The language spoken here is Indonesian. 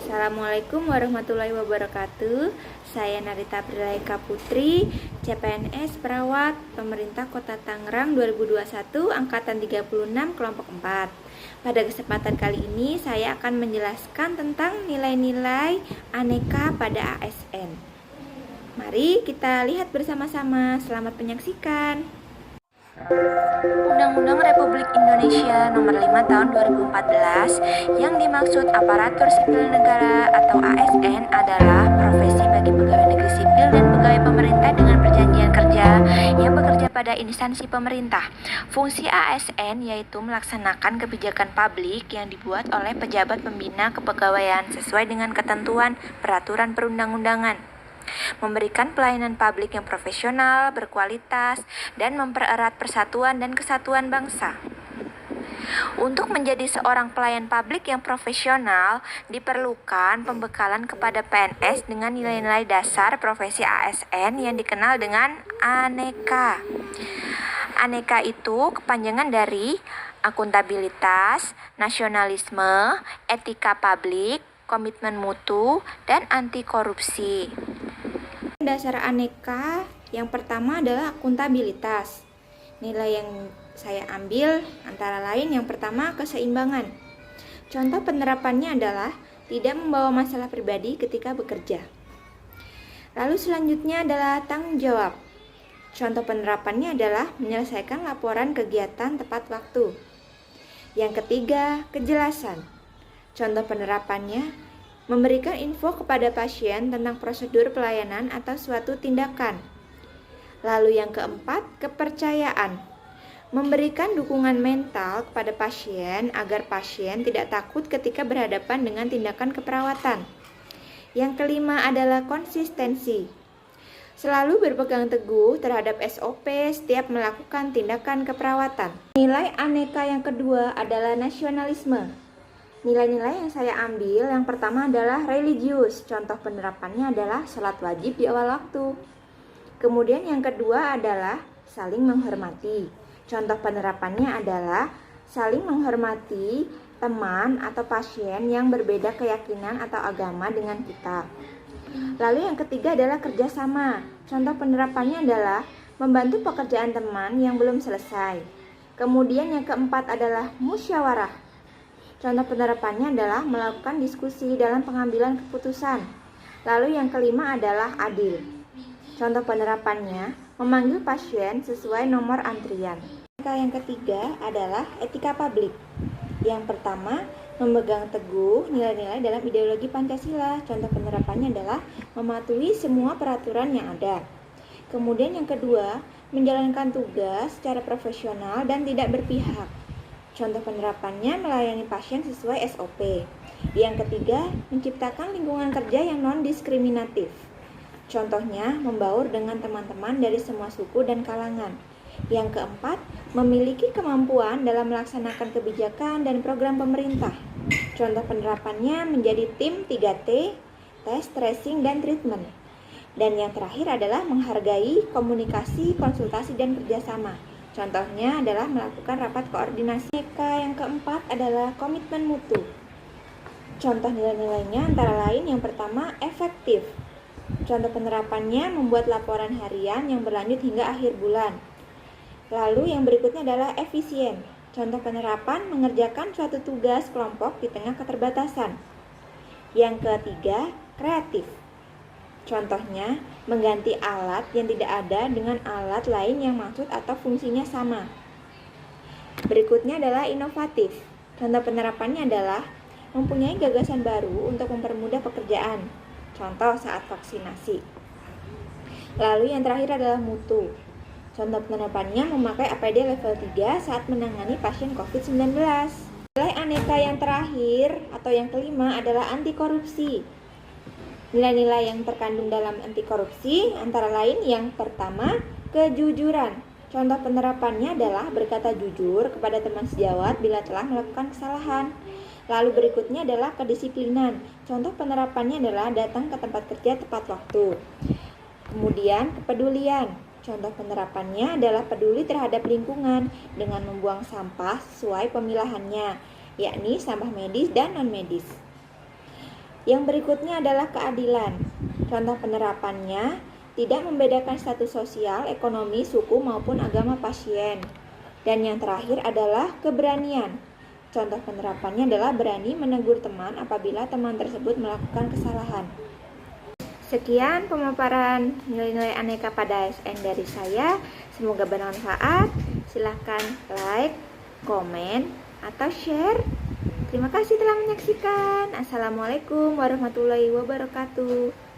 Assalamualaikum warahmatullahi wabarakatuh. Saya Narita Prilaika Putri, CPNS Perawat Pemerintah Kota Tangerang 2021 Angkatan 36 kelompok 4. Pada kesempatan kali ini saya akan menjelaskan tentang nilai-nilai aneka pada ASN. Mari kita lihat bersama-sama. Selamat menyaksikan. Undang-Undang Republik Indonesia Nomor 5 Tahun 2014 yang dimaksud aparatur sipil negara atau ASN adalah profesi bagi pegawai negeri sipil dan pegawai pemerintah dengan perjanjian kerja yang bekerja pada instansi pemerintah. Fungsi ASN yaitu melaksanakan kebijakan publik yang dibuat oleh pejabat pembina kepegawaian sesuai dengan ketentuan peraturan perundang-undangan, memberikan pelayanan publik yang profesional, berkualitas, dan mempererat persatuan dan kesatuan bangsa. Untuk menjadi seorang pelayan publik yang profesional, diperlukan pembekalan kepada PNS dengan nilai-nilai dasar profesi ASN yang dikenal dengan aneka. Aneka itu kepanjangan dari akuntabilitas, nasionalisme, etika publik, komitmen mutu, dan anti korupsi. Dasar aneka yang pertama adalah akuntabilitas. Nilai yang saya ambil antara lain yang pertama keseimbangan. Contoh penerapannya adalah tidak membawa masalah pribadi ketika bekerja. Lalu selanjutnya adalah tanggung jawab. Contoh penerapannya adalah menyelesaikan laporan kegiatan tepat waktu. Yang ketiga, kejelasan. Contoh penerapannya memberikan info kepada pasien tentang prosedur pelayanan atau suatu tindakan. Lalu yang keempat, kepercayaan. Memberikan dukungan mental kepada pasien agar pasien tidak takut ketika berhadapan dengan tindakan keperawatan. Yang kelima adalah konsistensi. Selalu berpegang teguh terhadap SOP setiap melakukan tindakan keperawatan. Nilai aneka yang kedua adalah nasionalisme. Nilai-nilai yang saya ambil yang pertama adalah religius. Contoh penerapannya adalah sholat wajib di awal waktu. Kemudian yang kedua adalah saling menghormati. Contoh penerapannya adalah saling menghormati teman atau pasien yang berbeda keyakinan atau agama dengan kita. Lalu yang ketiga adalah kerjasama. Contoh penerapannya adalah membantu pekerjaan teman yang belum selesai. Kemudian yang keempat adalah musyawarah. Contoh penerapannya adalah melakukan diskusi dalam pengambilan keputusan. Lalu yang kelima adalah adil. Contoh penerapannya memanggil pasien sesuai nomor antrian. Yang ketiga adalah etika publik. Yang pertama, memegang teguh nilai-nilai dalam ideologi Pancasila. Contoh penerapannya adalah mematuhi semua peraturan yang ada. Kemudian yang kedua, menjalankan tugas secara profesional dan tidak berpihak. Contoh penerapannya melayani pasien sesuai SOP. Yang ketiga, menciptakan lingkungan kerja yang non-diskriminatif. Contohnya, membaur dengan teman-teman dari semua suku dan kalangan. Yang keempat, memiliki kemampuan dalam melaksanakan kebijakan dan program pemerintah. Contoh penerapannya menjadi tim 3T, tes, tracing, dan treatment. Dan yang terakhir adalah menghargai komunikasi, konsultasi, dan kerjasama. Contohnya adalah melakukan rapat koordinasi. Yang keempat adalah komitmen mutu. Contoh nilai-nilainya antara lain yang pertama, efektif. Contoh penerapannya membuat laporan harian yang berlanjut hingga akhir bulan. Lalu yang berikutnya adalah efisien. Contoh penerapan mengerjakan suatu tugas kelompok di tengah keterbatasan. Yang ketiga, kreatif. Contohnya, mengganti alat yang tidak ada dengan alat lain yang maksud atau fungsinya sama. Berikutnya adalah inovatif. Contoh penerapannya adalah mempunyai gagasan baru untuk mempermudah pekerjaan. Contoh saat vaksinasi. Lalu yang terakhir adalah mutu. Contoh penerapannya memakai APD level 3 saat menangani pasien COVID-19. Nilai aneka yang terakhir atau yang kelima adalah anti korupsi. Nilai-nilai yang terkandung dalam anti korupsi antara lain yang pertama, kejujuran. Contoh penerapannya adalah berkata jujur kepada teman sejawat bila telah melakukan kesalahan. Lalu berikutnya adalah kedisiplinan. Contoh penerapannya adalah datang ke tempat kerja tepat waktu. Kemudian kepedulian. Contoh penerapannya adalah peduli terhadap lingkungan dengan membuang sampah sesuai pemilahannya, yakni sampah medis dan non-medis. Yang berikutnya adalah keadilan. Contoh penerapannya, tidak membedakan status sosial, ekonomi, suku, maupun agama pasien. Dan yang terakhir adalah keberanian. Contoh penerapannya adalah berani menegur teman apabila teman tersebut melakukan kesalahan. Sekian pemaparan nilai-nilai aneka pada ASN dari saya. Semoga bermanfaat. Silahkan like, komen, atau share. Terima kasih telah menyaksikan. Assalamualaikum warahmatullahi wabarakatuh.